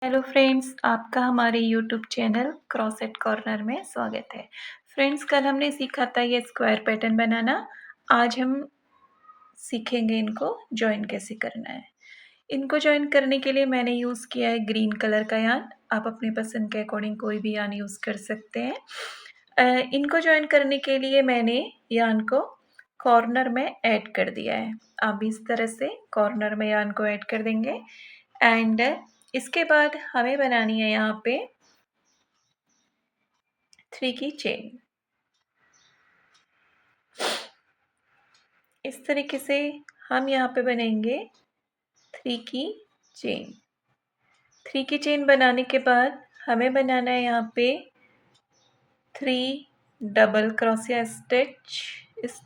Hello friends, आपका हमारे YouTube channel क्रॉसेट corner में स्वागत है। फ्रेंड्स, कल हमने सीखा था ये स्क्वायर पैटर्न बनाना। आज हम सीखेंगे इनको जॉइन कैसे करना है। इनको जॉइन करने के लिए मैंने यूज़ किया है ग्रीन कलर का यार्न। आप अपनी पसंद के अकॉर्डिंग कोई भी यार्न यूज़ कर सकते हैं। इनको जॉइन करने के लिए मैंने यार्न को कॉर्नर में ऐड कर दिया है। आप भी इस तरह से कॉर्नर में यार्न को ऐड कर देंगे एंड इसके बाद हमें बनानी है यहाँ पे 3 की चेन। इस तरीके से हम यहाँ पे बनेंगे 3 की चेन। 3 की चेन बनाने के बाद हमें बनाना है यहाँ पे 3 डबल क्रोशिया स्टिच। इस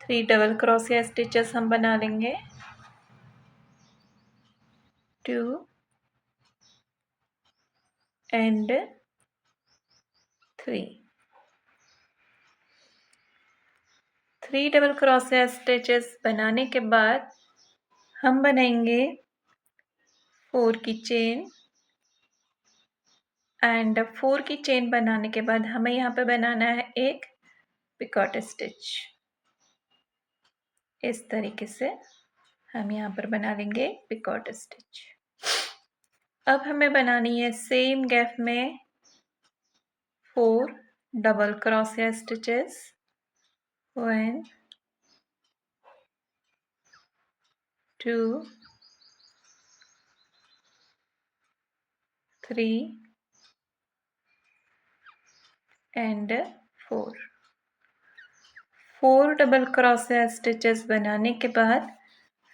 3 डबल क्रोशिया स्टिचेस हम बना लेंगे। 2 एंड 3 डबल क्रोशिया स्टिचेस बनाने के बाद हम बनाएंगे 4 की चेन एंड 4 की चेन बनाने के बाद हमें यहाँ पे बनाना है एक पिकॉट स्टिच। इस तरीके से हम यहाँ पर बना लेंगे पिकॉट स्टिच। अब हमें बनानी है सेम गैप में 4 double crochet stitches. 1 2 3 and 4 double crochet stitches बनाने के बाद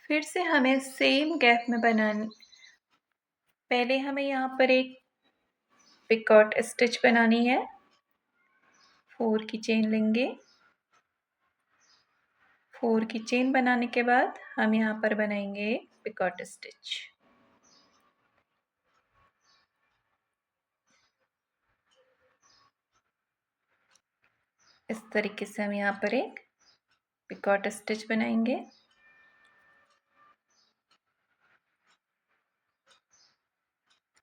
फिर से हमें सेम गैप में बनानी। पहले हमें यहाँ पर एक पिकॉट स्टिच बनानी है। 4 की चेन लेंगे। 4 की चेन बनाने के बाद हम यहाँ पर बनाएंगे पिकॉट स्टिच। इस तरीके से हम यहाँ पर एक पिकॉट स्टिच बनाएंगे।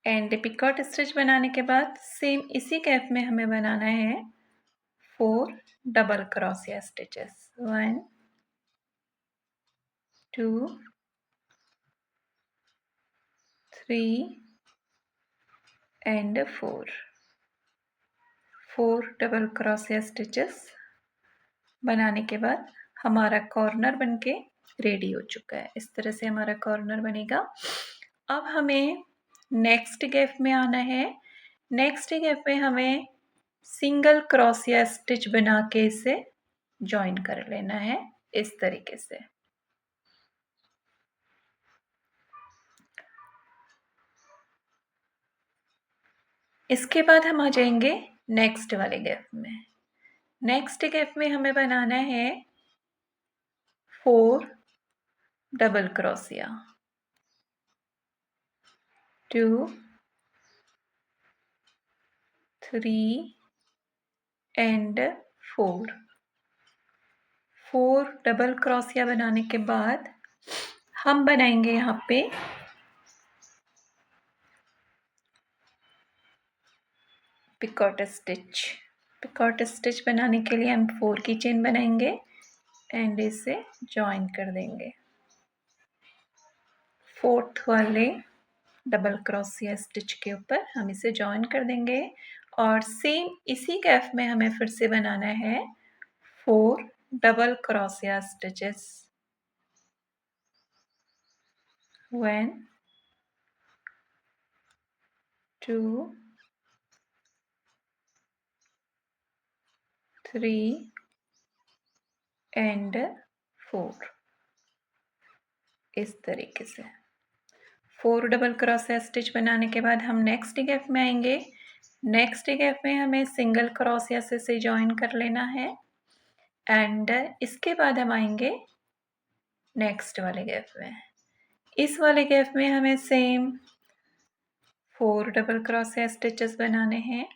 एंड पिकॉट स्टिच बनाने के बाद सेम इसी गैप में हमें बनाना है 4 double crochet stitches. 1 2 3 and 4 double crochet stitches बनाने के बाद हमारा कॉर्नर बनके रेडी हो चुका है। इस तरह से हमारा कॉर्नर बनेगा। अब हमें नेक्स्ट गैप में आना है। नेक्स्ट गैप में हमें सिंगल क्रोशिया स्टिच बना के इसे जॉइन कर लेना है इस तरीके से। इसके बाद हम आ जाएंगे नेक्स्ट वाले गैप में। नेक्स्ट गैप में हमें बनाना है 4 double crochet. 2 3 and 4 double crochet बनाने के बाद हम बनाएंगे यहाँ पे पिकॉट स्टिच। पिकॉट स्टिच बनाने के लिए हम 4 की चेन बनाएंगे एंड इसे जॉइन कर देंगे। 4th वाले डबल क्रोशिया स्टिच के ऊपर हम इसे जॉइन कर देंगे और सेम इसी गैप में हमें फिर से बनाना है 4 डबल क्रोशिया स्टिचेस। 1 2 3 एंड 4। इस तरीके से 4 डबल क्रोशिया स्टिच बनाने के बाद हम नेक्स्ट गैप में आएंगे। नेक्स्ट गैप में हमें सिंगल क्रोशिया से जॉइन कर लेना है एंड इसके बाद हम आएंगे नेक्स्ट वाले गैप में। इस वाले गैप में हमें सेम 4 डबल क्रोशिया स्टिचेस बनाने हैं।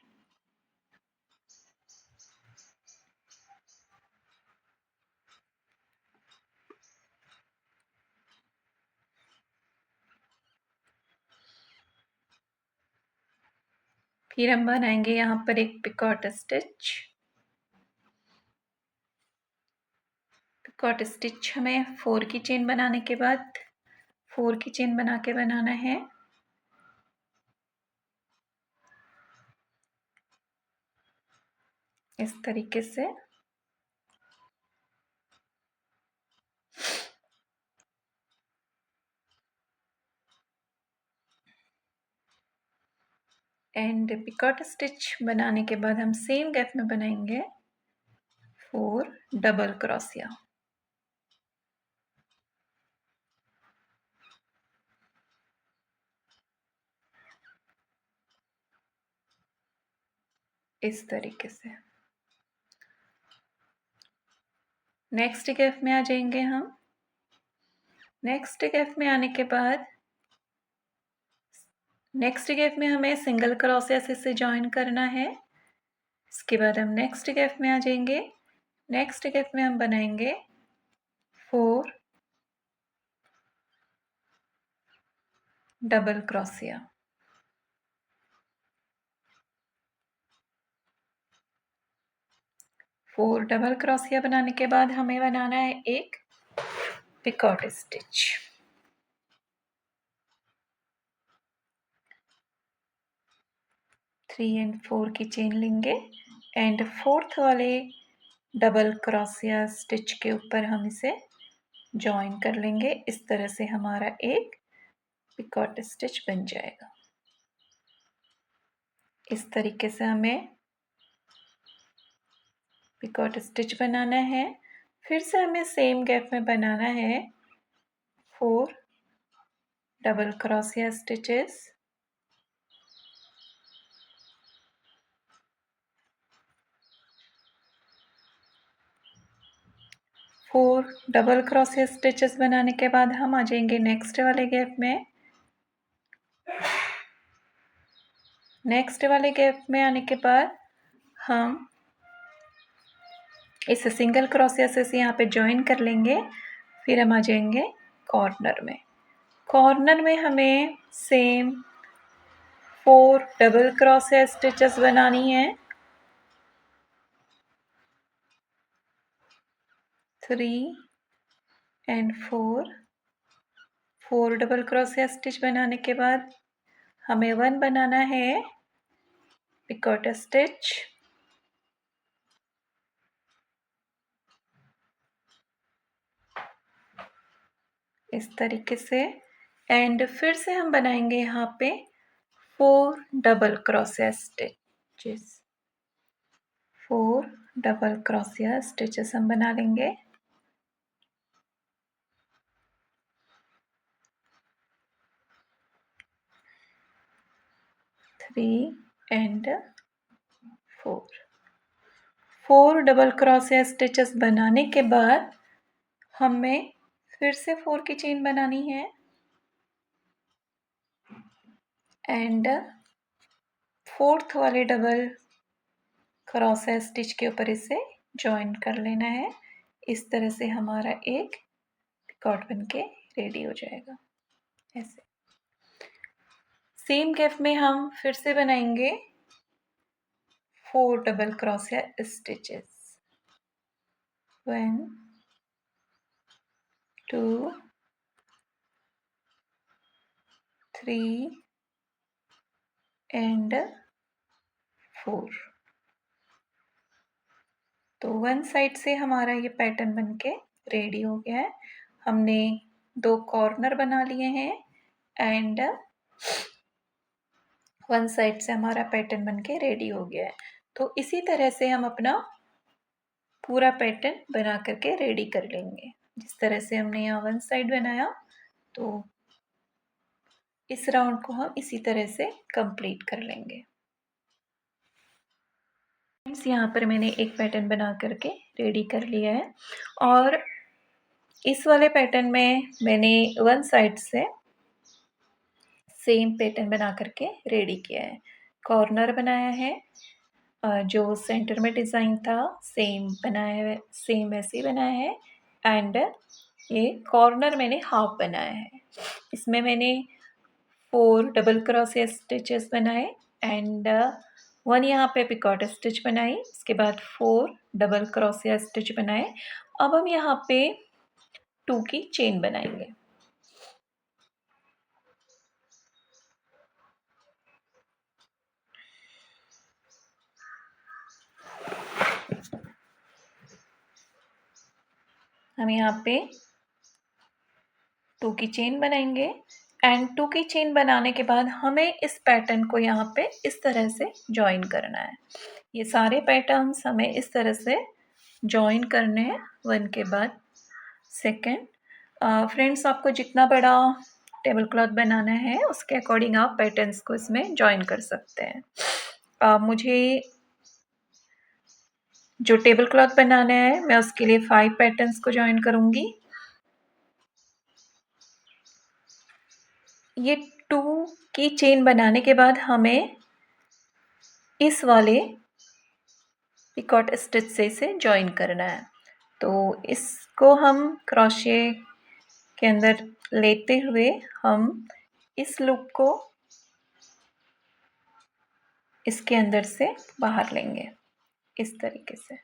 फिर हम बनाएंगे यहाँ पर एक पिकॉट स्टिच। पिकॉट स्टिच हमें 4 की चेन बनाने के बाद 4 की चेन बना के बनाना है। इस तरीके से एंड पिकॉट स्टिच बनाने के बाद हम सेम गैप में बनाएंगे 4 डबल क्रोशिया। इस तरीके से नेक्स्ट गैप में आ जाएंगे हम। नेक्स्ट गैप में आने के बाद नेक्स्ट गैप में हमें सिंगल क्रोशिया से ज्वाइन करना है। इसके बाद हम नेक्स्ट गैप में आ जाएंगे। नेक्स्ट गैप में हम बनाएंगे 4 डबल क्रोशिया। 4 डबल क्रोशिया बनाने के बाद हमें बनाना है एक पिकॉट स्टिच। 3 एंड 4 की चेन लेंगे एंड 4th वाले डबल क्रोशिया स्टिच के ऊपर हम इसे जॉइन कर लेंगे। इस तरह से हमारा एक पिकॉट स्टिच बन जाएगा। इस तरीके से हमें पिकॉट स्टिच बनाना है। फिर से हमें सेम गैप में बनाना है 4 double crochet stitches. 4 double crochet stitches बनाने के बाद हम आ जाएंगे नेक्स्ट वाले गैप में। नेक्स्ट वाले गैप में आने के बाद हम इसे सिंगल क्रोशिया से यहाँ पे ज्वाइन कर लेंगे। फिर हम आ जाएंगे कॉर्नर में। कॉर्नर में हमें सेम 4 डबल क्रोशिया स्टिचेस बनानी है। 3 एंड 4 डबल क्रोशिया स्टिच बनाने के बाद हमें 1 बनाना है पिकॉट स्टिच। इस तरीके से एंड फिर से हम बनाएंगे यहाँ पे 4 double crochet stitches. 4 double crochet stitches हम बना लेंगे। 3 एंड 4 डबल क्रोशिया स्टिचेस बनाने के बाद हमें फिर से 4 की चेन बनानी है एंड 4th वाले डबल क्रोशिया स्टिच के ऊपर इसे ज्वाइन कर लेना है। इस तरह से हमारा एक पिकॉट बन के रेडी हो जाएगा। ऐसे सेम गैप में हम फिर से बनाएंगे 4 डबल क्रोशिया स्टिचेस। 1 2 3 एंड 4। तो वन साइड से हमारा ये पैटर्न बनके रेडी हो गया है। हमने 2 कॉर्नर बना लिए हैं एंड वन साइड से हमारा पैटर्न बनके रेडी हो गया है। तो इसी तरह से हम अपना पूरा पैटर्न बना करके रेडी कर लेंगे। जिस तरह से हमने यहाँ वन साइड बनाया तो इस राउंड को हम इसी तरह से कंप्लीट कर लेंगे। यहाँ पर मैंने एक पैटर्न बना करके रेडी कर लिया है और इस वाले पैटर्न में मैंने वन साइड से सेम पैटर्न बना करके रेडी किया है। कॉर्नर बनाया है, जो सेंटर में डिज़ाइन था सेम बनाया है, सेम वैसे ही बनाया है एंड ये कॉर्नर मैंने हाफ बनाया है। इसमें मैंने 4 डबल क्रोशिया स्टिचेस बनाए एंड 1 यहाँ पे पिकॉट स्टिच बनाई, उसके बाद 4 डबल क्रोशिया स्टिच बनाए। अब हम यहाँ पे 2 की चेन बनाएंगे। हम यहाँ पे 2 की चेन बनाएंगे एंड 2 की चेन बनाने के बाद हमें इस पैटर्न को यहाँ पे इस तरह से जॉइन करना है। ये सारे पैटर्न्स हमें इस तरह से जॉइन करने हैं, वन के बाद सेकेंड। फ्रेंड्स, आपको जितना बड़ा टेबल क्लॉथ बनाना है उसके अकॉर्डिंग आप पैटर्न्स को इसमें जॉइन कर सकते हैं। मुझे जो टेबल क्लॉथ बनाना है मैं उसके लिए 5 पैटर्न्स को जॉइन करूँगी। ये 2 की चेन बनाने के बाद हमें इस वाले पिकॉट स्टिच से इसे जॉइन करना है। तो इसको हम क्रोशे के अंदर लेते हुए हम इस लूप को इसके अंदर से बाहर लेंगे इस तरीके से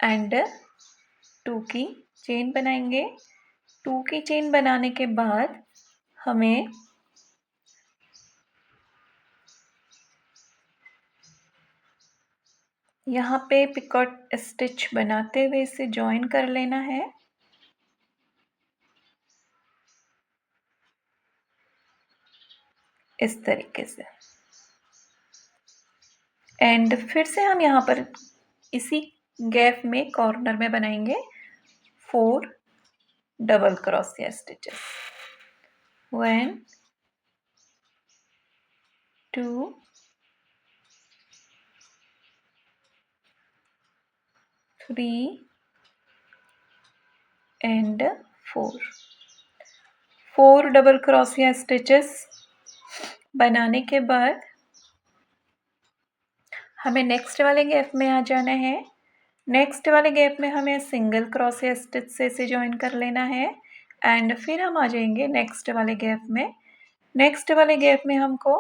एंड 2 की चेन बनाएंगे। 2 की चेन बनाने के बाद हमें यहाँ पे पिकॉट स्टिच बनाते हुए इसे जॉइन कर लेना है। इस तरीके से एंड फिर से हम यहाँ पर इसी गैप में कॉर्नर में बनाएंगे 4 double crochet stitches. 1 2 3 and 4 double crochet stitches बनाने के बाद हमें नेक्स्ट वाले गैप में आ जाना है। नेक्स्ट वाले गैप में हमें सिंगल क्रोशिया स्टिच से इसे ज्वाइन कर लेना है एंड फिर हम आ जाएंगे नेक्स्ट वाले गैप में। नेक्स्ट वाले गैप में हमको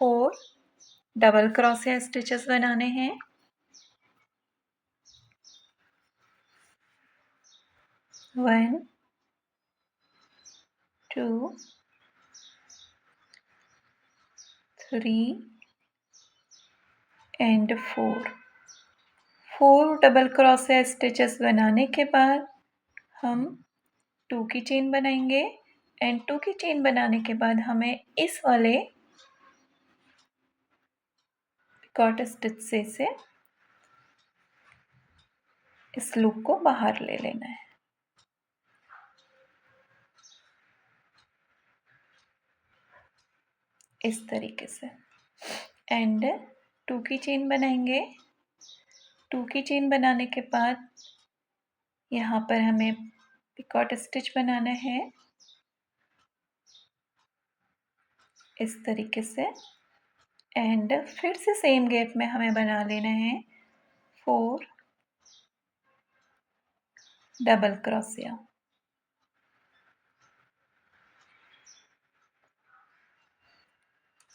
4 डबल क्रोशिया स्टिचेस बनाने हैं। 1 2 3 एंड 4 डबल क्रोशिया स्टिचेस बनाने के बाद हम 2 की चेन बनाएंगे एंड 2 की चेन बनाने के बाद हमें इस वाले पिकॉट स्टिच से इस लूप को बाहर ले लेना है। इस तरीके से एंड 2 की चेन बनाएंगे। 2 की चेन बनाने के बाद यहाँ पर हमें पिकॉट स्टिच बनाना है इस तरीके से एंड फिर से सेम गैप में हमें बना लेना है 4 double crochet.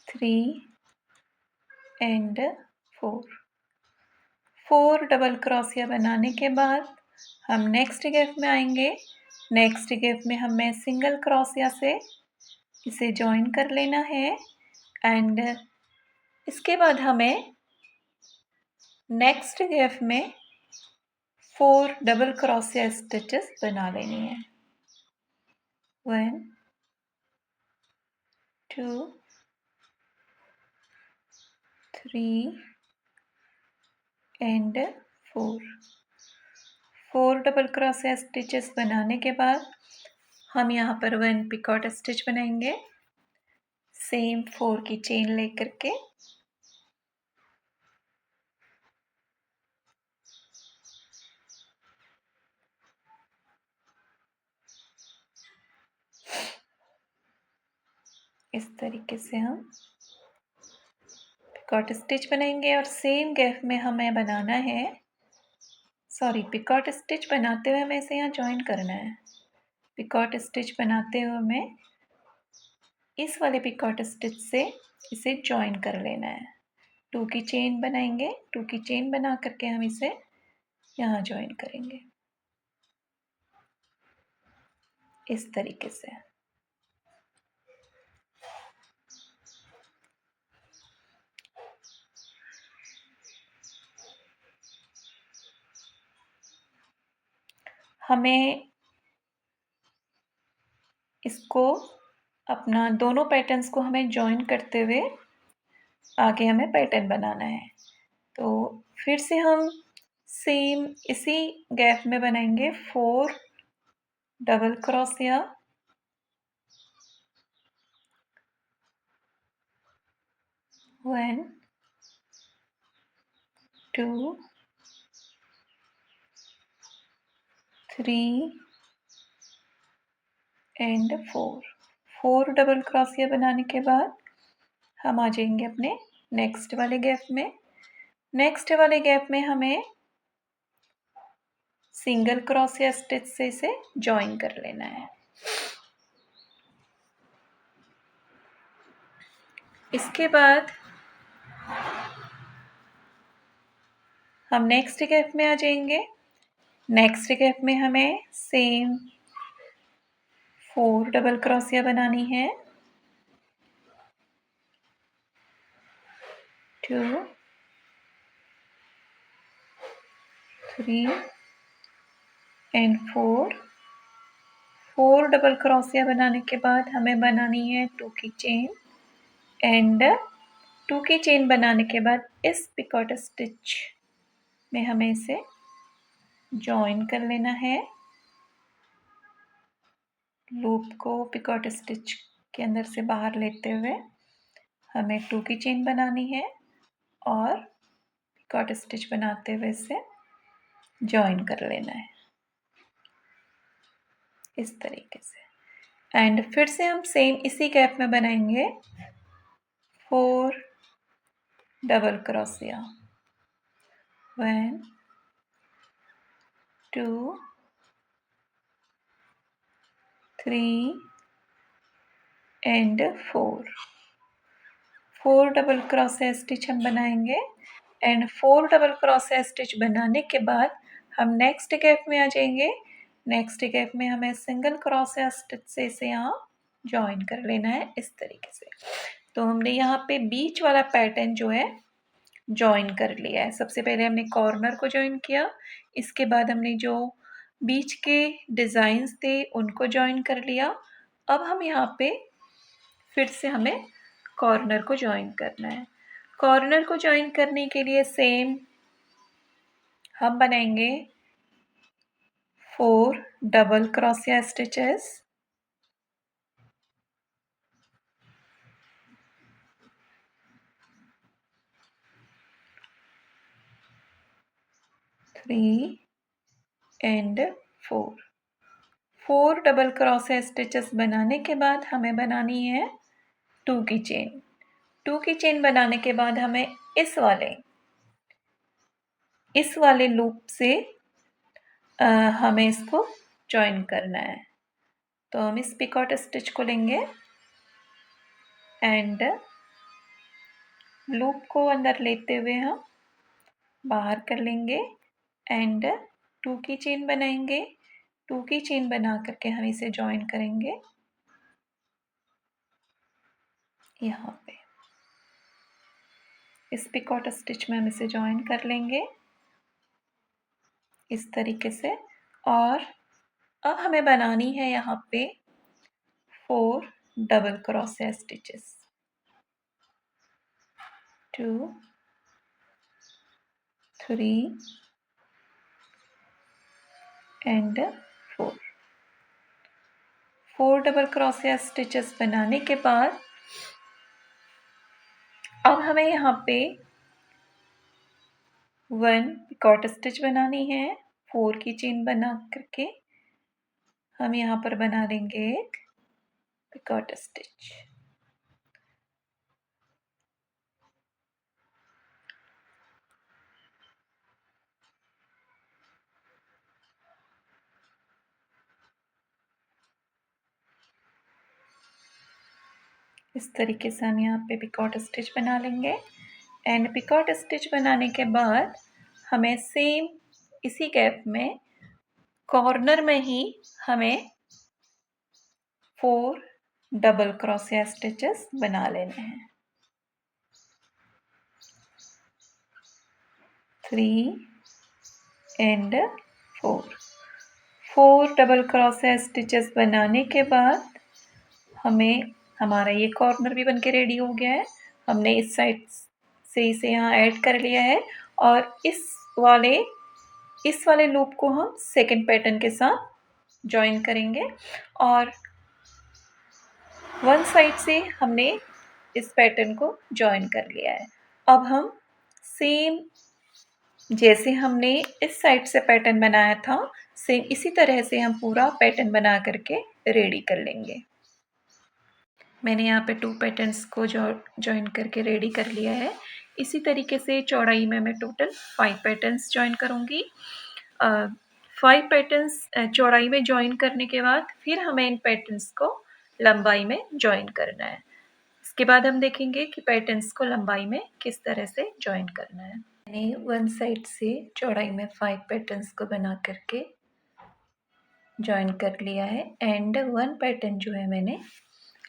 3 and 4 double crochet बनाने के बाद हम नेक्स्ट गैप में आएंगे। नेक्स्ट गैप में हमें सिंगल क्रोशिया से इसे जॉइन कर लेना है एंड इसके बाद हमें नेक्स्ट गैप में 4 डबल क्रोशिया स्टिचेस बना लेनी है। 1 2 3 एंड 4 डबल क्रोशिया स्टिचेस बनाने के बाद हम यहाँ पर 1 पिकॉट स्टिच बनाएंगे सेम 4 की चेन लेकर के इस तरीके से हम पिकॉट स्टिच बनाएंगे और सेम गैप में हमें बनाना है पिकॉट स्टिच बनाते हुए हमें इसे यहाँ जॉइन करना है। पिकॉट स्टिच बनाते हुए हमें इस वाले पिकॉट स्टिच से इसे जॉइन कर लेना है। 2 की चेन बनाएंगे, 2 की चेन बना करके हम इसे यहाँ जॉइन करेंगे इस तरीके से। हमें इसको अपना दोनों पैटर्न्स को हमें जॉइन करते हुए आगे हमें पैटर्न बनाना है। तो फिर से हम सेम इसी गैप में बनाएंगे 4 double crochet, 1 2 3 and 4 double crochet बनाने के बाद हम आ जाएंगे अपने नेक्स्ट वाले गैप में। नेक्स्ट वाले गैप में हमें सिंगल क्रोशिया स्टिच से इसे जॉइन कर लेना है। इसके बाद हम नेक्स्ट गैप में आ जाएंगे। नेक्स्ट गैप में हमें सेम 4 डबल क्रोशिया बनानी है, 2 3 एंड 4 डबल क्रोशिया बनाने के बाद हमें बनानी है 2 की चेन एंड 2 की चेन बनाने के बाद इस पिकॉट स्टिच में हमें इसे जॉइन कर लेना है। लूप को पिकॉट स्टिच के अंदर से बाहर लेते हुए हमें 2 की चेन बनानी है और पिकॉट स्टिच बनाते हुए इसे जॉइन कर लेना है इस तरीके से। एंड फिर से हम सेम इसी गैप में बनाएंगे 4 double crochet, 1 2 3 and 4 double crochet stitch हम बनाएंगे एंड 4 डबल क्रोशिया स्टिच बनाने के बाद हम नेक्स्ट गैप में आ जाएंगे। नेक्स्ट गैप में हमें सिंगल क्रोशिया स्टिच से इसे यहाँ जॉइन कर लेना है इस तरीके से। तो हमने यहाँ पे बीच वाला पैटर्न जो है जॉइन कर लिया है। सबसे पहले हमने कॉर्नर को जॉइन किया, इसके बाद हमने जो बीच के डिज़ाइंस थे उनको जॉइन कर लिया। अब हम यहाँ पे फिर से हमें कॉर्नर को जॉइन करना है। कॉर्नर को जॉइन करने के लिए सेम हम बनाएंगे 4 double crochet stitches, 3 and 4 double crochet stitches बनाने के बाद हमें बनानी है 2 की चेन। 2 की चेन बनाने के बाद हमें इस वाले लूप से हमें इसको जॉइन करना है। तो हम इस पिकॉट स्टिच को लेंगे एंड लूप को अंदर लेते हुए हम बाहर कर लेंगे एंड 2 की चेन बनाएंगे। 2 की चेन बना करके हम इसे जॉइन करेंगे यहाँ पे इस पिकॉट स्टिच में हम इसे जॉइन कर लेंगे इस तरीके से। और अब हमें बनानी है यहाँ पे 4 double crochet stitches, 2 3 and 4 double crochet stitches बनाने के बाद अब हमें यहाँ पे 1 पिकॉट स्टिच बनानी है। 4 की चेन बना करके हम यहाँ पर बना लेंगे एक पिकॉट स्टिच। इस तरीके से हम यहाँ पे पिकॉट स्टिच बना लेंगे। एंड पिकॉट स्टिच बनाने के बाद हमें सेम इसी गैप में कॉर्नर में ही हमें 4 डबल क्रोशिया स्टिचेस बना लेने हैं। 3 एंड 4 डबल क्रोशिया स्टिचेस बनाने के बाद हमें हमारा ये कॉर्नर भी बनके रेडी हो गया है। हमने इस साइड से इसे यहाँ ऐड कर लिया है और इस वाले लूप को हम सेकंड पैटर्न के साथ जॉइन करेंगे और वन साइड से हमने इस पैटर्न को जॉइन कर लिया है। अब हम सेम जैसे हमने इस साइड से पैटर्न बनाया था सेम इसी तरह से हम पूरा पैटर्न बना करके रेडी कर लेंगे। मैंने यहाँ पे 2 पैटर्न्स को जॉइन करके रेडी कर लिया है। इसी तरीके से चौड़ाई में मैं टोटल 5 पैटर्न्स जॉइन करूँगी। 5 पैटर्न्स चौड़ाई में जॉइन करने के बाद फिर हमें इन पैटर्न्स को लंबाई में जॉइन करना है। इसके बाद हम देखेंगे कि पैटर्न्स को लंबाई में किस तरह से जॉइन करना है। मैंने वन साइड से चौड़ाई में 5 पैटर्न्स को बना करके जॉइन कर लिया है एंड 1 पैटर्न जो है मैंने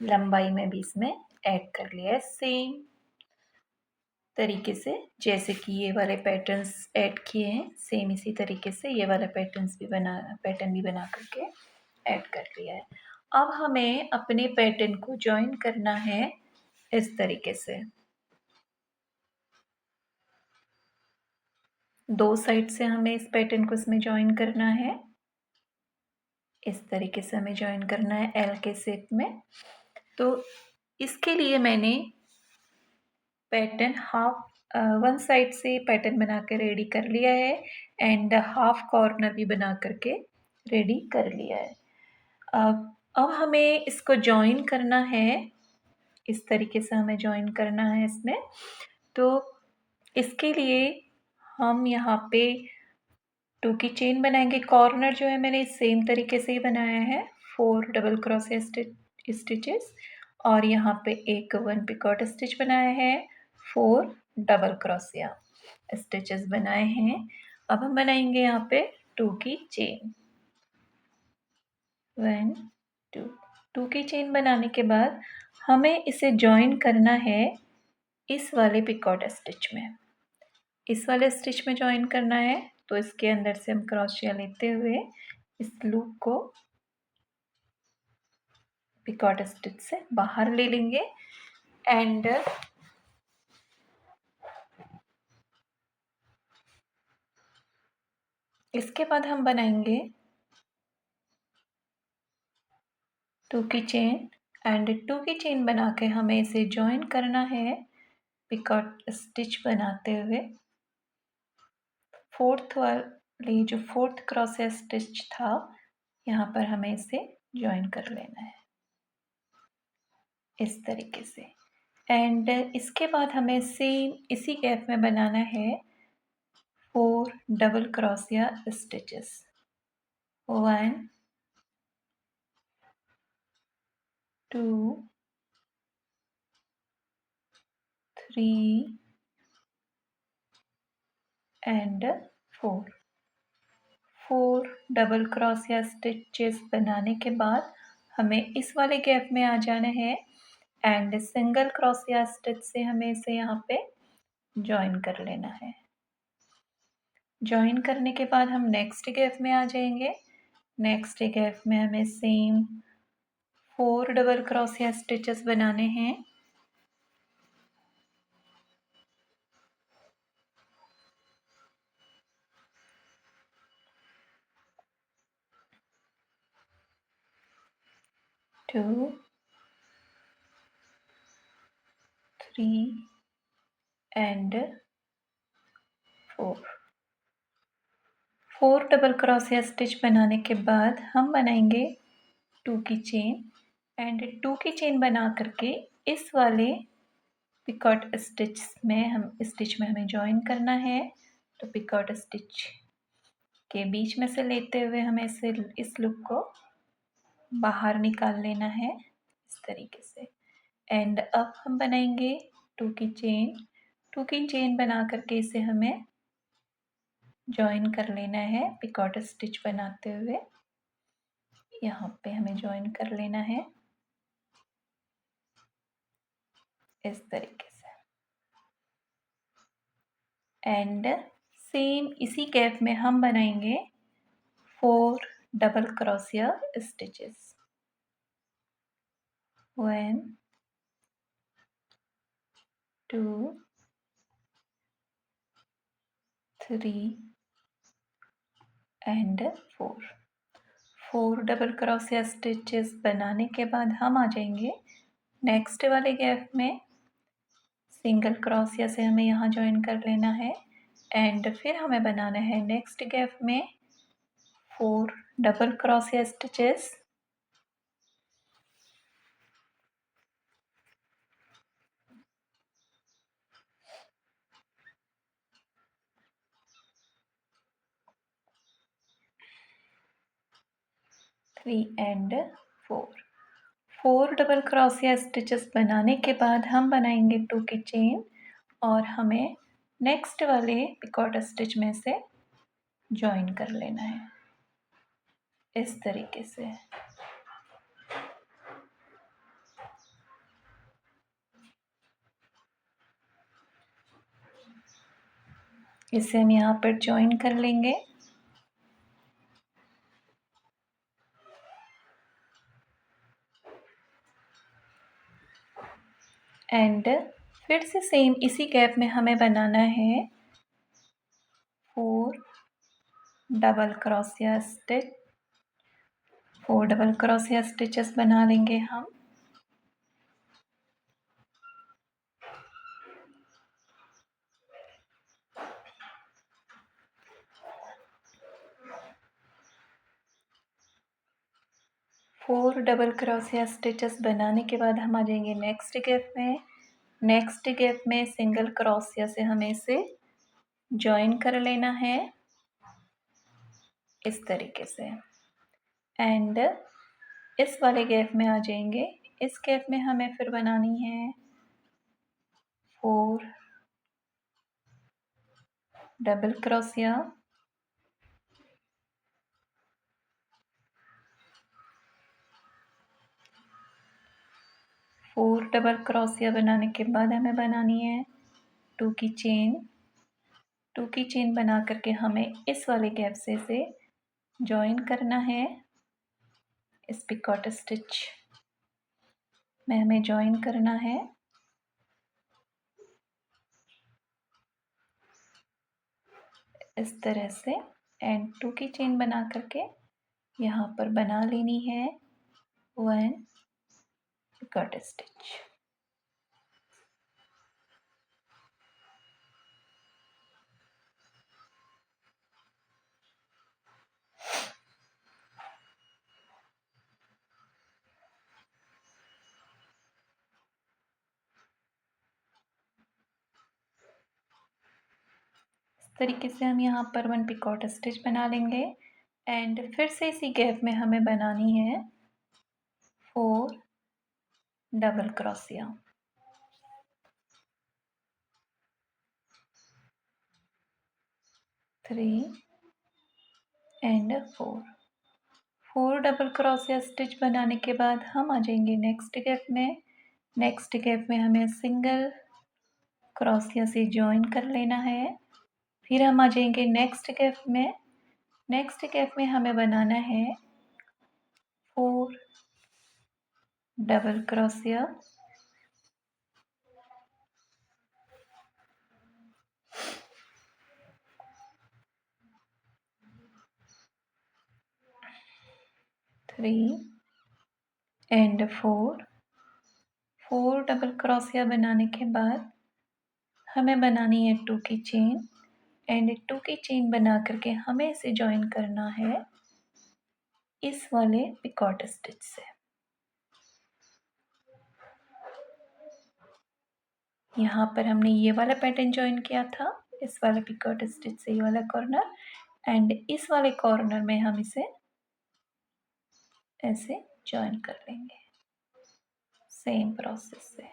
लंबाई में भी इसमें ऐड कर लिया है सेम तरीके से जैसे कि ये वाले पैटर्न्स ऐड किए हैं। सेम इसी तरीके से ये वाला पैटर्न भी बना करके ऐड कर लिया है। अब हमें अपने पैटर्न को जॉइन करना है इस तरीके से। 2 साइड से हमें इस पैटर्न को इसमें जॉइन करना है। इस तरीके से हमें जॉइन करना है एल के शेप में। तो इसके लिए मैंने पैटर्न वन साइड से पैटर्न बना के रेडी कर लिया है एंड हाफ कॉर्नर भी बना करके रेडी कर लिया है। अब हमें इसको जॉइन करना है। इस तरीके से हमें जॉइन करना है इसमें। तो इसके लिए हम यहाँ पे 2 की चेन बनाएंगे। कॉर्नर जो है मैंने सेम तरीके से ही बनाया है 4 डबल क्रोशिया स्टिचेस और यहाँ पे एक 1 पिकॉट स्टिच बनाया है 4 डबल क्रोशिया स्टिचेस बनाए हैं। अब हम बनाएंगे यहाँ पे 2 की चेन। 1 2 की चेन बनाने के बाद हमें इसे जॉइन करना है इस वाले पिकॉट स्टिच में। इस वाले स्टिच में जॉइन करना है तो इसके अंदर से हम क्रोशिया लेते हुए इस लूप को पिकॉट स्टिच से बाहर ले लेंगे एंड इसके बाद हम बनाएंगे 2 की चेन एंड 2 की चेन बना के हमें इसे जॉइन करना है पिकॉट स्टिच बनाते हुए फोर्थ क्रोशिया स्टिच था यहाँ पर हमें इसे जॉइन कर लेना है इस तरीके से। एंड इसके बाद हमें सेम इसी गैप में बनाना है 4 double crochet stitches. 1 2 3 and 4 double crochet stitches बनाने के बाद हमें इस वाले गैप में आ जाना है एंड सिंगल क्रोशिया स्टिच से हमें इसे यहाँ पे जॉइन कर लेना है। जॉइन करने के बाद हम नेक्स्ट गैप में आ जाएंगे। नेक्स्ट गैप में हमें सेम 4 डबल क्रोशिया स्टिचेस बनाने हैं। Two 3 and 4 double crochet stitch बनाने के बाद हम बनाएंगे 2 की चेन एंड 2 की चेन बना करके इस वाले पिकॉट स्टिच में हमें जॉइन करना है। तो पिकॉट स्टिच के बीच में से लेते हुए हमें इस लूप को बाहर निकाल लेना है इस तरीके से एंड अब हम बनाएंगे 2 की चेन। 2 की चेन बना करके इसे हमें जॉइन कर लेना है पिकॉट स्टिच बनाते हुए। यहाँ पे हमें जॉइन कर लेना है इस तरीके से। एंड सेम इसी गैप में हम बनाएंगे 4 double crochet stitches. 1 2 3 and 4 double crochet stitches बनाने के बाद हम आ जाएंगे नेक्स्ट वाले गैप में। सिंगल क्रोशिया से हमें यहाँ ज्वाइन कर लेना है एंड फिर हमें बनाना है नेक्स्ट गैप में 4 double crochet stitches. Three and 4 double crochet stitches बनाने के बाद हम बनाएंगे 2 की चेन और हमें नेक्स्ट वाले पिकॉट स्टिच में से ज्वाइन कर लेना है इस तरीके से। इसे हम यहाँ पर ज्वाइन कर लेंगे एंड फिर से सेम इसी गैप में हमें बनाना है 4 double crochet stitch. 4 double crochet stitches बना लेंगे हम। फोर डबल क्रोशिया स्टिचेस बनाने के बाद हम आ जाएंगे नेक्स्ट गैप में। नेक्स्ट गैप में सिंगल क्रोशिया से हमें इसे ज्वाइन कर लेना है इस तरीके से एंड इस वाले गैप में आ जाएंगे। इस गैप में हमें फिर बनानी है 4 डबल क्रोशिया। 4 डबल क्रोशिया बनाने के बाद हमें बनानी है 2 की चेन। 2 की चेन बना करके हमें इस वाले गैप से इसे ज्वाइन करना है इस पिकॉट स्टिच में हमें ज्वाइन करना है इस तरह से एंड 2 की चेन बना करके यहाँ पर बना लेनी है 1 पिकॉट स्टिच। इस तरीके से हम यहाँ पर 1 पिकॉट स्टिच बना लेंगे एंड फिर से इसी गैप में हमें बनानी है 4 double crochet. 3 and 4 double crochet stitch बनाने के बाद हम आ जाएंगे नेक्स्ट गैप में। नेक्स्ट गैप में हमें सिंगल क्रोशिया से ज्वाइन कर लेना है। फिर हम आ जाएंगे नेक्स्ट गैप में। नेक्स्ट गैप में हमें बनाना है 4 double crochet. 3 and 4 double crochet बनाने के बाद हमें बनानी है 2 की चेन एंड 2 की चेन बना करके हमें इसे ज्वाइन करना है इस वाले पिकॉट स्टिच से। यहाँ पर हमने ये वाला पैटर्न ज्वाइन किया था इस वाले पिकॉट स्टिच से, ये वाला कॉर्नर एंड इस वाले कॉर्नर में हम इसे ऐसे ज्वाइन कर लेंगे सेम प्रोसेस से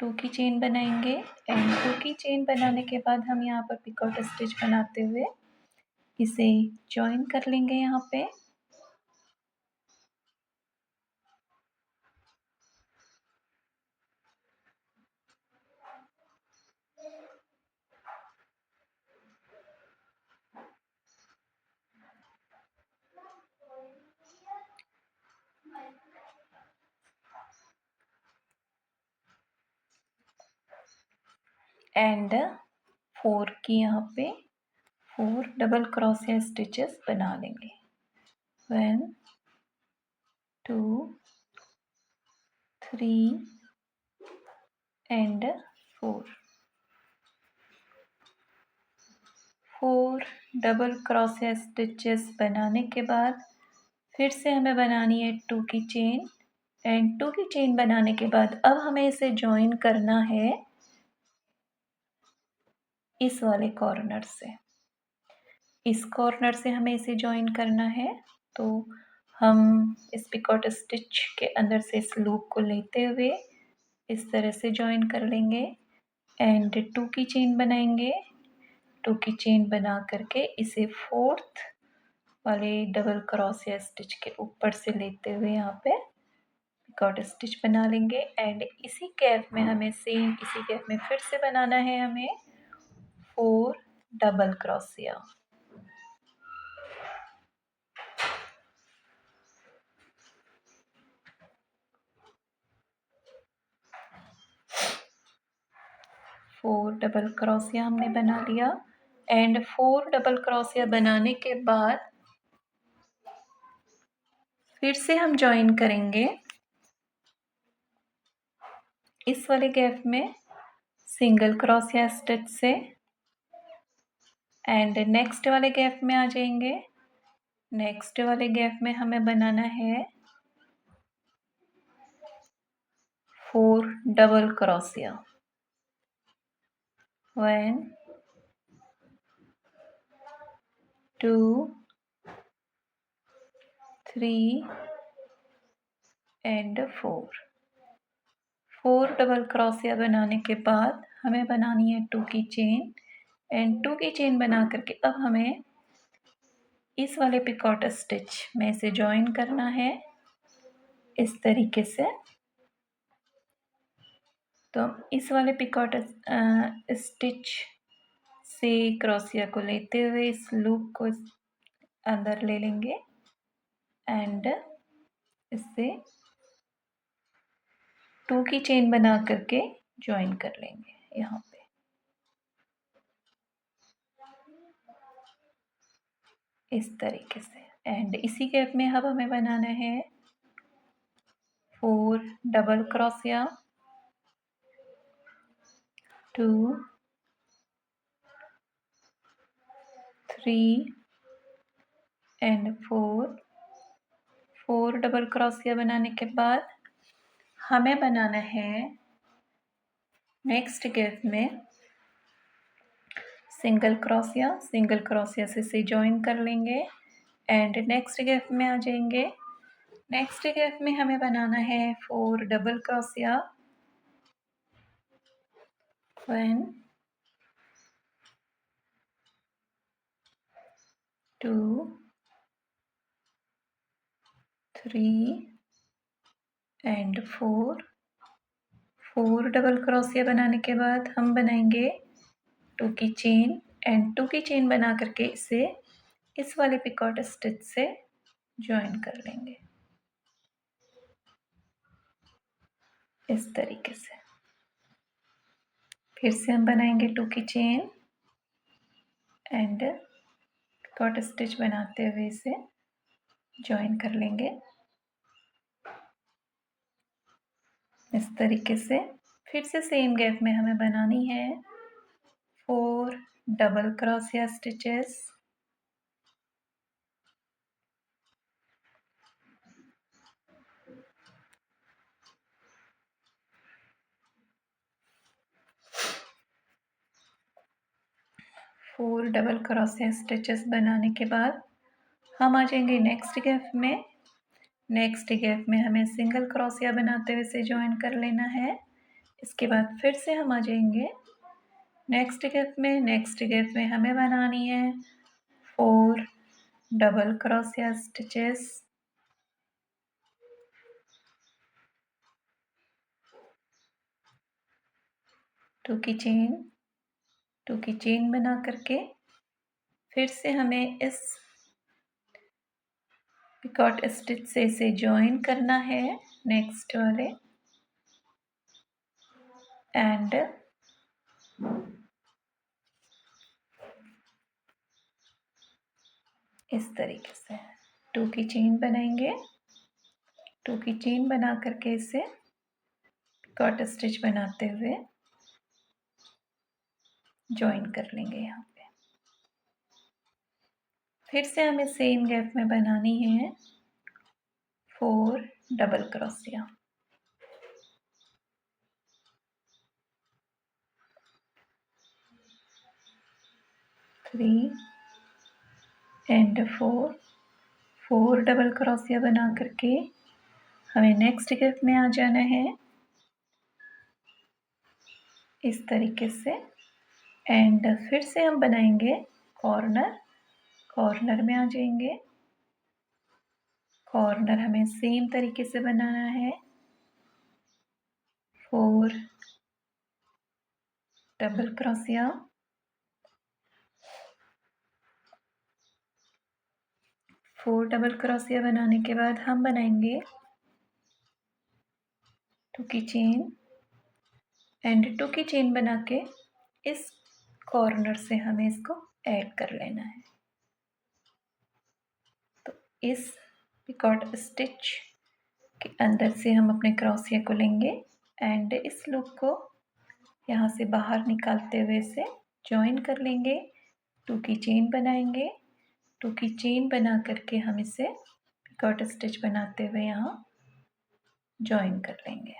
2 की चेन बनाएंगे एंड 2 की चेन बनाने के बाद हम यहाँ पर पिकॉट स्टिच बनाते हुए इसे जॉइन कर लेंगे यहाँ पे। एंड 4 की यहाँ पे 4 डबल क्रोशिया स्टिचेस बना लेंगे। 1 2 3 एंड 4 डबल क्रोशिया स्टिचेस बनाने के बाद फिर से हमें बनानी है 2 की चेन एंड 2 की चेन बनाने के बाद अब हमें इसे जॉइन करना है इस वाले कॉर्नर से। इस कॉर्नर से हमें इसे जॉइन करना है, तो हम इस पिकॉट स्टिच के अंदर से इस लूप को लेते हुए इस तरह से जॉइन कर लेंगे एंड 2 की चेन बनाएंगे। 2 की चेन बना करके इसे 4th वाले डबल क्रोशिया स्टिच के ऊपर से लेते हुए यहाँ पे पिकॉट स्टिच बना लेंगे एंड इसी गैप में हमें सेम इसी गैप में फिर से बनाना है हमें 4 double crochet. Four double crochet हमने बना लिया एंड 4 डबल क्रोशिया बनाने के बाद फिर से हम जॉइन करेंगे इस वाले गैप में सिंगल क्रोशिया स्टिच से एंड नेक्स्ट वाले गैप में आ जाएंगे। नेक्स्ट वाले गैप में हमें बनाना है 4 double crochet. 1 2 3 and 4 double crochet बनाने के बाद हमें बनानी है 2 की चेन एंड 2 की चेन बना करके अब हमें इस वाले पिकॉट स्टिच में इसे जॉइन करना है इस तरीके से। तो हम इस वाले पिकॉट स्टिच से क्रोशिया को लेते हुए इस लूप को अंदर ले लेंगे एंड इससे 2 की चेन बना करके जॉइन कर लेंगे यहाँ पे इस तरीके से एंड इसी गैप में अब हमें बनाना है 4 double crochet 2 3 and 4 double crochet बनाने के बाद हमें बनाना है नेक्स्ट गैप में सिंगल क्रोशिया से इसे जॉइन कर लेंगे एंड नेक्स्ट गैप में आ जाएंगे। नेक्स्ट गैप में हमें बनाना है 4 double crochet 1 2 3 and 4 double crochet बनाने के बाद हम बनाएंगे 2 की चेन एंड 2 की चेन बना करके इसे इस वाले पिकॉट स्टिच से जॉइन कर लेंगे इस तरीके से। फिर से हम बनाएंगे 2 की चेन एंड पिकॉट स्टिच बनाते हुए इसे जॉइन कर लेंगे इस तरीके से। फिर से सेम गैप में हमें बनानी है 4 double crochet stitches 4 double crochet stitches बनाने के बाद हम आ जाएंगे नेक्स्ट गैप में। नेक्स्ट गैप में हमें सिंगल क्रोशिया बनाते हुए इसे जॉइन कर लेना है। इसके बाद फिर से हम आ जाएंगे नेक्स्ट गैप में हमें बनानी है 4 डबल क्रोशिया स्टिचेस। 2 की चेन बना करके फिर से हमें इस पिकॉट स्टिच से इसे जॉइन करना है नेक्स्ट वाले एंड इस तरीके से 2 की चेन बनाएंगे। 2 की चेन बना करके इसे पिकॉट स्टिच बनाते हुए जॉइन कर लेंगे। यहाँ पे फिर से हमें सेम गैप में बनानी है 4 double crochet. 3 and 4 double crochet बना करके हमें नेक्स्ट गैप में आ जाना है इस तरीके से एंड फिर से हम बनाएंगे कॉर्नर में आ जाएंगे। कॉर्नर हमें सेम तरीके से बनाना है 4 डबल क्रोशिया। 4 डबल क्रोशिया बनाने के बाद हम बनाएंगे 2 की चेन एंड 2 की चेन बना के इस कॉर्नर से हमें इसको ऐड कर लेना है। तो इस पिकॉट स्टिच के अंदर से हम अपने क्रोशिया को लेंगे एंड इस लूप को यहाँ से बाहर निकालते हुए इसे जॉइन कर लेंगे। 2 की चेन बनाएंगे। 2 की चेन बना करके हम इसे पिकॉट स्टिच बनाते हुए यहाँ जॉइन कर लेंगे।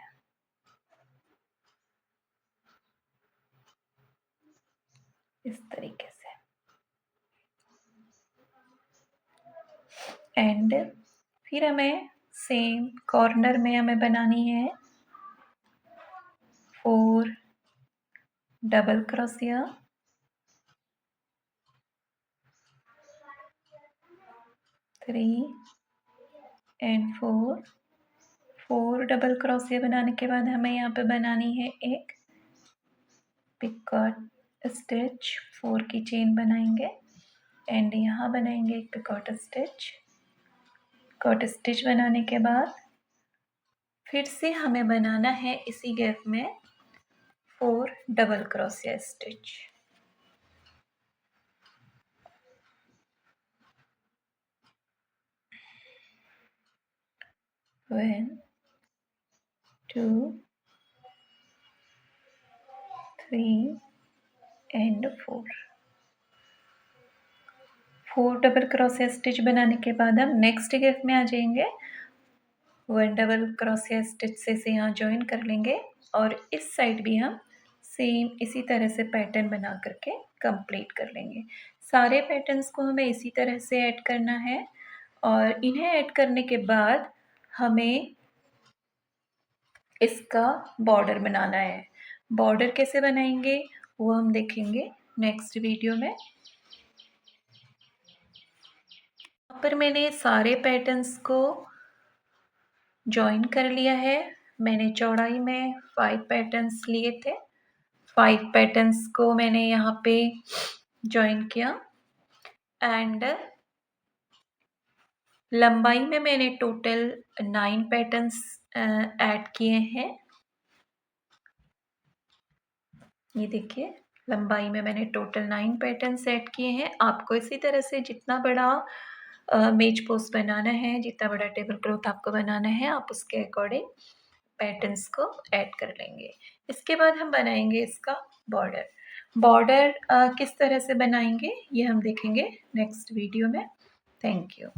इस तरीके से एंड फिर हमें सेम कॉर्नर में हमें बनानी है 4 double crochet. 3 and 4 double crochet बनाने के बाद हमें यहाँ पे बनानी है एक पिकॉट स्टिच। 4 की चेन बनाएंगे एंड यहाँ बनाएंगे एक पिकॉट स्टिच बनाने के बाद फिर से हमें बनाना है इसी गैप में 4 double crochet stitch. 1 2 3 and 4 double crochet stitch बनाने के बाद हम नेक्स्ट गैप में आ जाएंगे। 1 डबल क्रोशिया स्टिच से इसे यहाँ ज्वाइन कर लेंगे और इस साइड भी हम सेम इसी तरह से पैटर्न बना करके कंप्लीट कर लेंगे। सारे पैटर्न्स को हमें इसी तरह से ऐड करना है और इन्हें ऐड करने के बाद हमें इसका बॉर्डर बनाना है। बॉर्डर कैसे बनाएंगे वो हम देखेंगे नेक्स्ट वीडियो में। यहाँ पर मैंने सारे पैटर्न्स को जॉइन कर लिया है। मैंने चौड़ाई में 5 पैटर्न्स लिए थे। 5 पैटर्न्स को मैंने यहाँ पे जॉइन किया एंड लंबाई में मैंने टोटल 9 पैटर्न्स ऐड किए हैं। ये देखिए लंबाई में मैंने टोटल 9 पैटर्न्स ऐड किए हैं। आपको इसी तरह से जितना बड़ा मेज पोस्ट बनाना है, जितना बड़ा टेबल क्लॉथ आपको बनाना है, आप उसके अकॉर्डिंग पैटर्न्स को ऐड कर लेंगे। इसके बाद हम बनाएंगे इसका बॉर्डर किस तरह से बनाएंगे ये हम देखेंगे नेक्स्ट वीडियो में। Thank you.